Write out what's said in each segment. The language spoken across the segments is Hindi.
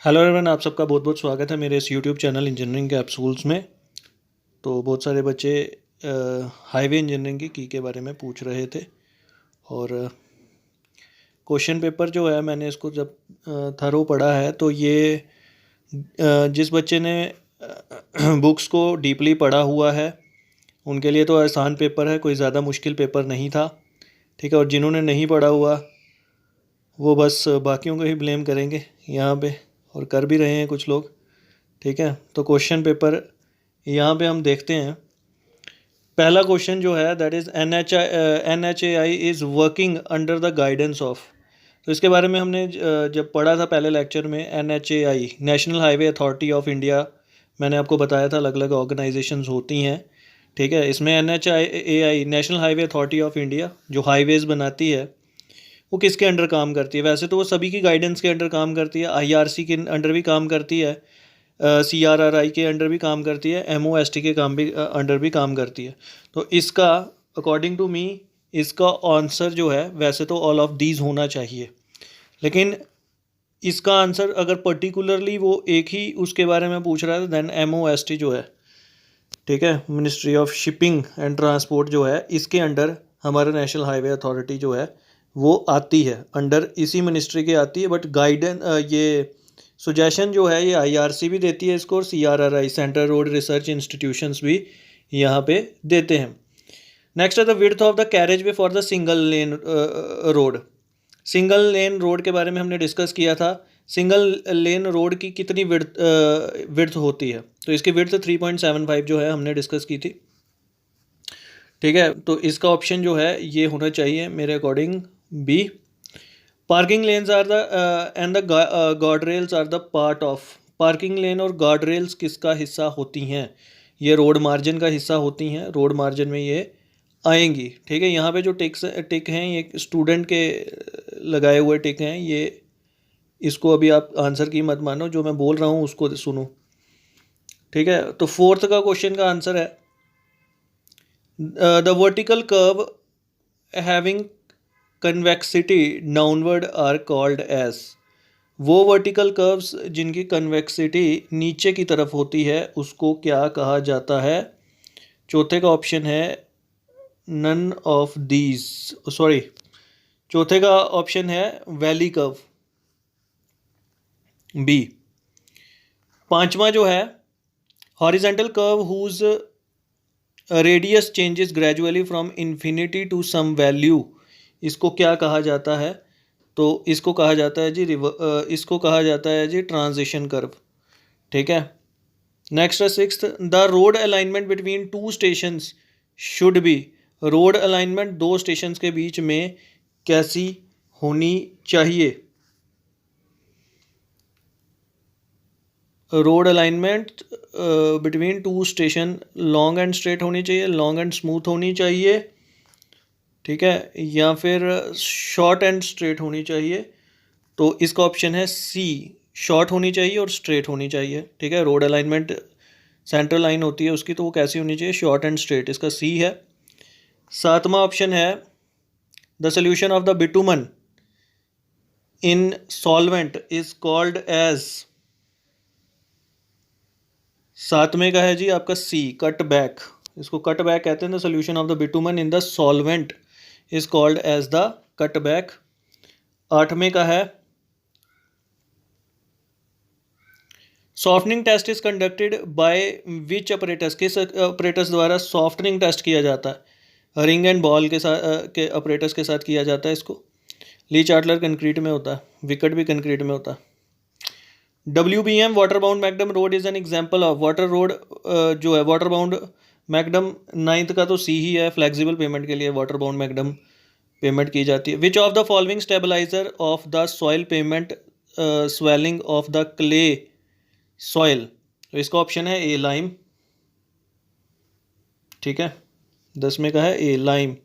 हेलो एवरीवन, आप सबका बहुत बहुत स्वागत है मेरे इस यूट्यूब चैनल इंजीनियरिंग कैप्सूल्स में। तो बहुत सारे बच्चे हाईवे इंजीनियरिंग की के बारे में पूछ रहे थे और क्वेश्चन पेपर जो है मैंने इसको जब थरो पढ़ा है तो ये जिस बच्चे ने बुक्स को डीपली पढ़ा हुआ है उनके लिए तो आसान पेपर है, कोई ज़्यादा मुश्किल पेपर नहीं था। ठीक है, और जिन्होंने नहीं पढ़ा हुआ वो बस बाकियों को ही ब्लेम करेंगे यहाँ पे, और कर भी रहे हैं कुछ लोग। ठीक है, तो क्वेश्चन पेपर यहाँ पे हम देखते हैं। पहला क्वेश्चन जो है that is NHAI is working under the guidance of. तो इसके बारे में हमने जब पढ़ा था पहले लेक्चर में, NHAI national highway authority of India, मैंने आपको बताया था अलग अलग ऑर्गेनाइजेशंस होती हैं। ठीक है, इसमें NHAI national highway authority of India जो हाईवेज़ बनाती है वो किसके अंडर काम करती है? वैसे तो वो सभी की गाइडेंस के अंडर काम करती है, IRC के अंडर भी काम करती है, CRRI के अंडर भी काम करती है, MOST के काम भी अंडर भी काम करती है। तो इसका अकॉर्डिंग टू मी इसका आंसर जो है वैसे तो ऑल ऑफ दीज होना चाहिए, लेकिन इसका आंसर अगर पर्टिकुलरली वो एक ही उसके बारे में पूछ रहा है देन MOST जो है, ठीक है, ministry of shipping and transport जो है, इसके अंडर हमारा नेशनल हाईवे अथॉरिटी जो है वो आती है, अंडर इसी मिनिस्ट्री के आती है। बट ये सुजेशन जो है ये IRC भी देती है इसको, और CRRI central road research institutions भी यहाँ पे देते हैं। नेक्स्ट है the width of the carriage way for the single lane road. Single lane road के बारे में हमने डिस्कस किया था। सिंगल लेन रोड की कितनी विड्थ होती है? तो इसकी विड्थ 3.75 जो है हमने डिस्कस की थी। ठीक है, तो इसका ऑप्शन जो है ये होना चाहिए मेरे according B. Parking lanes are the and the guard rails are the part of. Parking lane और गार्ड रेल्स किसका हिस्सा होती हैं? ये रोड मार्जिन का हिस्सा होती हैं, रोड मार्जिन में ये आएंगी। ठीक है, यहाँ पे जो टिक हैं ये स्टूडेंट के लगाए हुए टिक हैं, ये इसको अभी आप आंसर की मत मानो, जो मैं बोल रहा हूँ उसको सुनो। ठीक है, तो फोर्थ का क्वेश्चन का आंसर है the vertical curve having convexity downward are called as. वो वर्टिकल कर्व्स जिनकी कन्वेक्सिटी नीचे की तरफ होती है उसको क्या कहा जाता है? चौथे का ऑप्शन है नन ऑफ दीज, सॉरी, चौथे का ऑप्शन है वैली कर्व, बी। पांचवा जो है horizontal curve whose radius changes gradually from infinity to some value, इसको क्या कहा जाता है? तो इसको कहा जाता है जी इसको कहा जाता है जी ट्रांजिशन कर्व। ठीक है, नेक्स्ट है sixth the road alignment between two stations should be. Road alignment दो स्टेशंस के बीच में कैसी होनी चाहिए? Road alignment between two station long and straight होनी चाहिए, लॉन्ग एंड स्मूथ होनी चाहिए, ठीक है, या फिर शॉर्ट एंड स्ट्रेट होनी चाहिए? तो इसका ऑप्शन है सी, शॉर्ट होनी चाहिए और स्ट्रेट होनी चाहिए। ठीक है, रोड अलाइनमेंट सेंट्रल लाइन होती है उसकी, तो वो कैसी होनी चाहिए? शॉर्ट एंड स्ट्रेट, इसका सी है। सातवां ऑप्शन है the solution of the bitumen in solvent is called as. सातवें का है जी आपका सी, कट बैक, इसको कट बैक कहते हैं। The solution of the bitumen in the solvent is called as the cut back. आठवें का है softening test is conducted by which operators, किस ऑपरेटर्स द्वारा सॉफ्टनिंग टेस्ट किया जाता है? रिंग एंड बॉल के साथ के ऑपरेटर्स के साथ किया जाता है इसको। ली चार्टलर कंक्रीट में होता है, विकेट भी कंक्रीट में होता है। WBM water bound McAdam road is an example of. Water road जो है वाटर बाउंड मैकडम, नाइन्थ का तो सी ही है, फ्लेक्सिबल पेमेंट के लिए वाटर बाउंड मैकडम पेमेंट की जाती है। Which of the following stabilizer of the soil payment swelling of the clay soil? तो इसका ऑप्शन है ए, लाइम। ठीक है, 10वें का है A, lime.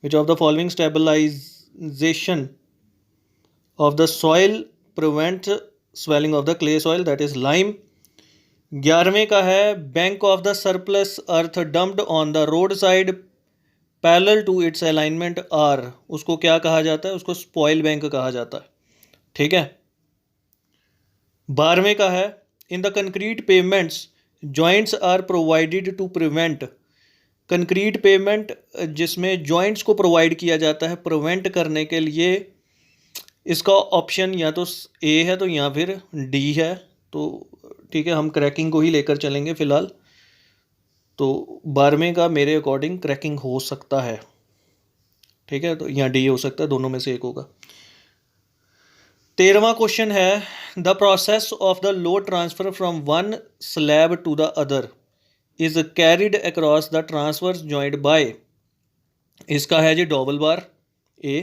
Which of the following stabilization of the soil prevent swelling of the clay soil? That is lime. 11वें का है bank of the surplus earth dumped on the road side parallel to its alignment are, उसको क्या कहा जाता है? उसको स्पॉइल बैंक कहा जाता है। ठीक है, 12वें का है, in the concrete pavements joints are provided to prevent. Concrete pavement जिसमें जॉइंट्स को प्रोवाइड किया जाता है प्रिवेंट करने के लिए, इसका ऑप्शन या तो ए है तो या फिर डी है। तो ठीक है, हम क्रैकिंग को ही लेकर चलेंगे फ़िलहाल। तो 12वें का मेरे अकॉर्डिंग क्रैकिंग हो सकता है। ठीक है, तो यहाँ डी हो सकता है, दोनों में से एक होगा। 13वां क्वेश्चन है, the process of the load transfer from one slab to the other is carried across the transverse joint by. इसका है जी डबल बार ए।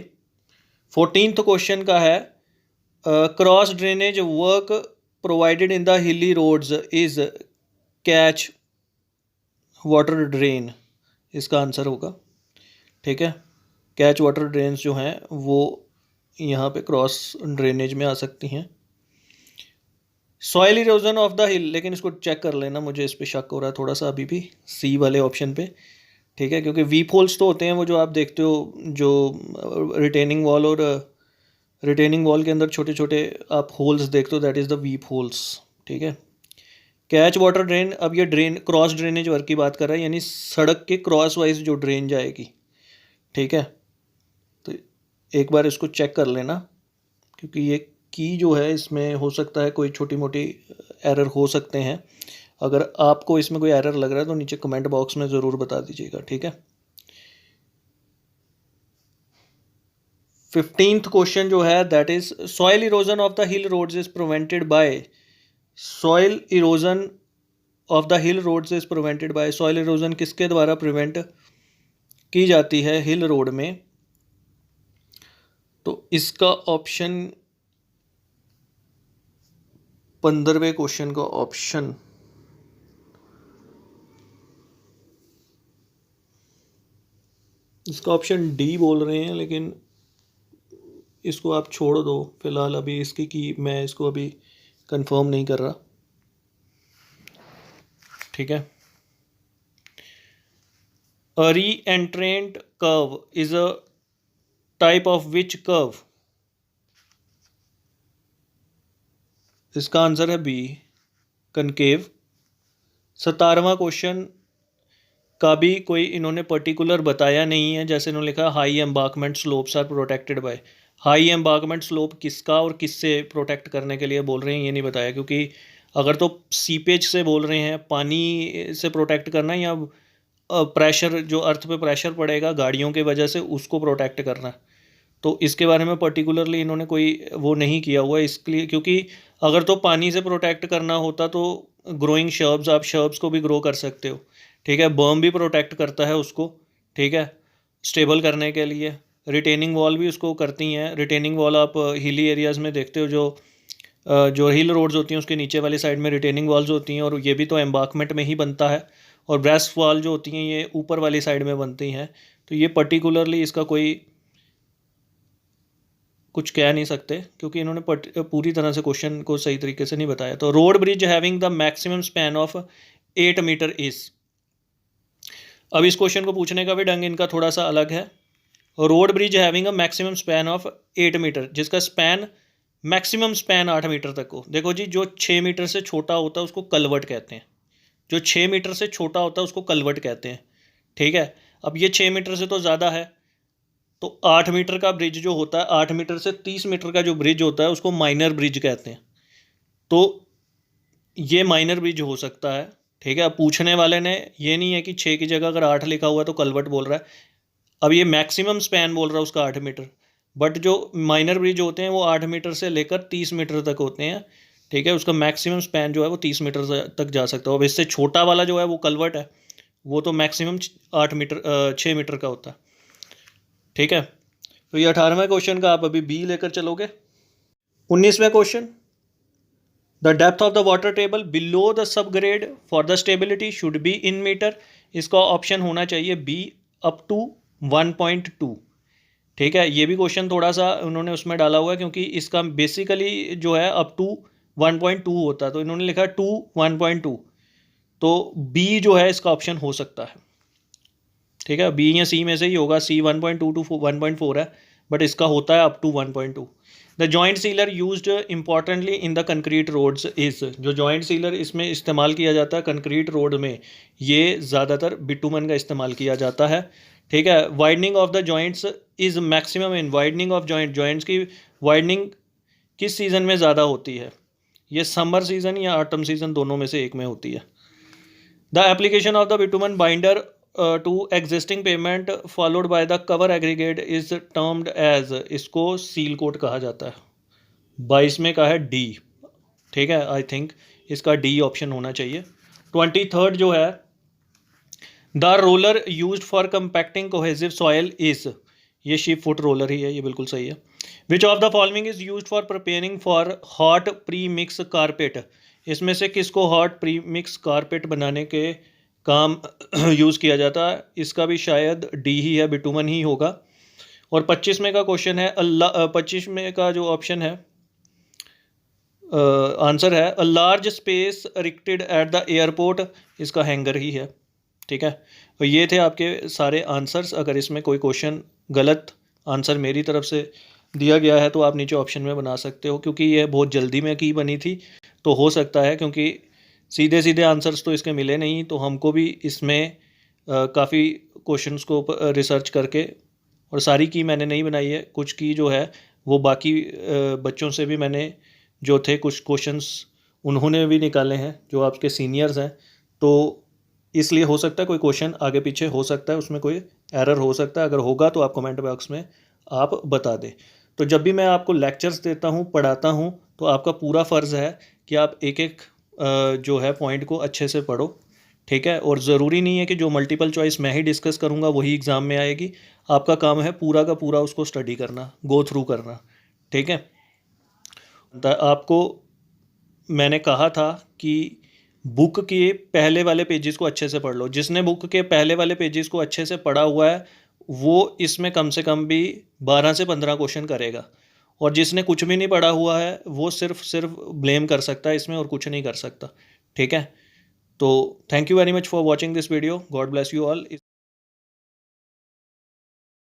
14th क्वेश्चन का है, cross drainage work provided in the hilly roads is catch water drain. इसका आंसर होगा, ठीक है, कैच वाटर ड्रेन्स जो हैं वो यहाँ पे क्रॉस ड्रेनेज में आ सकती हैं। सॉइल इरोजन ऑफ द हिल, लेकिन इसको चेक कर लेना, मुझे इस पे शक हो रहा है थोड़ा सा अभी भी, सी वाले ऑप्शन पे। ठीक है, क्योंकि वीप होल्स तो होते हैं वो जो आप देखते हो, जो रिटेनिंग वॉल और रिटेनिंग वॉल के अंदर छोटे छोटे आप होल्स देखते हो, that is the weep holes. ठीक है, कैच वाटर ड्रेन, अब ये ड्रेन क्रॉस ड्रेनेज वर्क की बात कर रहा है, यानी सड़क के क्रॉस वाइज जो ड्रेन जाएगी। ठीक है, तो एक बार इसको चेक कर लेना, क्योंकि ये की जो है इसमें हो सकता है कोई छोटी मोटी एरर हो सकते हैं। अगर आपको इसमें कोई एरर लग रहा है तो नीचे कमेंट बॉक्स में ज़रूर बता दीजिएगा। ठीक है, 15th क्वेश्चन जो है, that is soil erosion of the hill roads is prevented by. Soil erosion of the hill roads is prevented by, soil erosion किसके द्वारा प्रिवेंट की जाती है हिल रोड में? तो इसका ऑप्शन 15वें क्वेश्चन का ऑप्शन इसका ऑप्शन डी बोल रहे हैं, लेकिन इसको आप छोड़ दो फिलहाल, अभी इसकी की मैं इसको अभी कंफर्म नहीं कर रहा। ठीक है, अ री एंट्रेंट curve is a type of which curve? इसका आंसर है बी, कनकेव। 17वां क्वेश्चन का भी कोई इन्होंने पर्टिकुलर बताया नहीं है, जैसे इन्होंने लिखा high embankment slopes are protected by. High embankment slope किसका और किससे प्रोटेक्ट करने के लिए बोल रहे हैं ये नहीं बताया, क्योंकि अगर तो सीपेज से बोल रहे हैं, पानी से प्रोटेक्ट करना, या प्रेशर जो अर्थ पे प्रेशर पड़ेगा गाड़ियों के वजह से उसको प्रोटेक्ट करना, तो इसके बारे में पर्टिकुलरली इन्होंने कोई वो नहीं किया हुआ है। इसलिए क्योंकि अगर तो पानी से प्रोटेक्ट करना होता तो ग्रोइंग शर्ब्स, आप शर्ब्स को भी ग्रो कर सकते हो। ठीक है, बर्म भी प्रोटेक्ट करता है उसको, ठीक है, स्टेबल करने के लिए। रिटेनिंग वॉल भी उसको करती हैं। रिटेनिंग वॉल आप हिली एरियाज़ में देखते हो, जो हिल रोड्स होती हैं उसके नीचे वाली साइड में रिटेनिंग वॉल्स होती हैं, और ये भी तो एम्बार्कमेंट में ही बनता है। और ब्रेस्ट वॉल जो होती हैं ये ऊपर वाली साइड में बनती हैं। तो ये पर्टिकुलरली इसका कोई कुछ कह नहीं सकते, क्योंकि इन्होंने पूरी तरह से क्वेश्चन को सही तरीके से नहीं बताया। तो road bridge having the maximum span of 8 metre is. अब इस क्वेश्चन को पूछने का भी ढंग इनका थोड़ा सा अलग है। Road bridge having a maximum span of 8 metre, जिसका स्पैन मैक्सिमम स्पैन 8 मीटर तक हो। देखो जी, जो 6 मीटर से छोटा होता है उसको कलवर्ट कहते हैं। जो 6 मीटर से छोटा होता है उसको कलवर्ट कहते हैं। ठीक है, अब ये 6 मीटर से तो ज़्यादा है, तो 8 मीटर का ब्रिज जो होता है, 8 मीटर से 30 मीटर का जो ब्रिज होता है उसको माइनर ब्रिज कहते हैं। तो ये माइनर ब्रिज हो सकता है। ठीक है, अब पूछने वाले ने ये नहीं है कि 6 की जगह अगर 8 लिखा हुआ है तो कलवर्ट बोल रहा है। अब ये मैक्सिमम स्पैन बोल रहा है उसका 8 मीटर, बट जो माइनर ब्रिज होते हैं वो 8 मीटर से लेकर 30 मीटर तक होते हैं। ठीक है, उसका मैक्सिमम स्पैन जो है वो 30 मीटर तक जा सकता है। अब इससे छोटा वाला जो है वो कलवर्ट है, वो तो मैक्सिमम 6 मीटर का होता है। ठीक है, तो ये 18वें क्वेश्चन का आप अभी बी लेकर चलोगे। 19वें question, the depth of the water table below the subgrade for the stability should be in metre. इसका ऑप्शन होना चाहिए बी, अप टू 1.2। ठीक है, ये भी क्वेश्चन थोड़ा सा उन्होंने उसमें डाला हुआ है, क्योंकि इसका बेसिकली जो है अप टू 1.2 होता है, तो इन्होंने लिखा टू 1.2, तो बी जो है इसका ऑप्शन हो सकता है। ठीक है, बी या सी में से ही होगा। सी 1.2 to 1.4 है, बट इसका होता है up to 1.2। The joint sealer used importantly in the concrete roads is, जो जॉइंट सीलर इसमें इस्तेमाल किया जाता है कंक्रीट रोड में, ये ज़्यादातर बिटुमन का इस्तेमाल किया जाता है। ठीक है। Widening of the joints is maximum in, widening of joints की वाइडनिंग किस सीज़न में ज़्यादा होती है? ये समर सीज़न या ऑटम सीज़न, दोनों में से एक में होती है। The application of the bitumen binder to existing payment followed by the cover aggregate is termed as, इसको सील कोट कहा जाता है। 22 का है डी। ठीक है, आई थिंक इसका डी ऑप्शन होना चाहिए। 23rd जो है, the roller use for compacting cohesive soil is, ये शीप फुट रोलर ही है, ये बिल्कुल सही है। Which of the following is use for preparing for hot pre mix carpet, इसमें से किसको हॉट प्री मिक्स कारपेट बनाने के काम यूज़ किया जाता है? इसका भी शायद डी ही है, बिटुमन ही होगा। और 25 का क्वेश्चन है, 25 का जो ऑप्शन है आंसर है, a large space erected at the airport, इसका हैंगर ही है। ठीक है, तो ये थे आपके सारे आंसर्स। अगर इसमें कोई क्वेश्चन गलत आंसर मेरी तरफ से दिया गया है तो आप नीचे ऑप्शन में बना सकते हो, क्योंकि ये बहुत जल्दी में की बनी थी, तो हो सकता है, क्योंकि सीधे सीधे आंसर्स तो इसके मिले नहीं, तो हमको भी इसमें काफ़ी क्वेश्चंस को रिसर्च करके, और सारी की मैंने नहीं बनाई है, कुछ की जो है वो बाकी बच्चों से भी मैंने जो थे कुछ क्वेश्चंस उन्होंने भी निकाले हैं जो आपके सीनियर्स हैं, तो इसलिए हो सकता है कोई क्वेश्चन आगे पीछे हो सकता है, उसमें कोई एरर हो सकता है। अगर होगा तो आप कमेंट बॉक्स में आप बता दें। तो जब भी मैं आपको लेक्चर्स देता हूँ, पढ़ाता हूँ, तो आपका पूरा फ़र्ज़ है कि आप एक एक जो है पॉइंट को अच्छे से पढ़ो। ठीक है, और ज़रूरी नहीं है कि जो मल्टीपल चॉइस मैं ही डिस्कस करूँगा वही एग्ज़ाम में आएगी। आपका काम है पूरा का पूरा उसको स्टडी करना, गो थ्रू करना। ठीक है, आपको मैंने कहा था कि बुक के पहले वाले पेजेस को अच्छे से पढ़ लो। जिसने बुक के पहले वाले पेजेस को अच्छे से पढ़ा हुआ है वो इसमें कम से कम भी 12 से 15 क्वेश्चन करेगा, और जिसने कुछ भी नहीं पढ़ा हुआ है वो सिर्फ ब्लेम कर सकता है इसमें, और कुछ नहीं कर सकता। ठीक है, तो thank you very much for watching this video. God bless you all.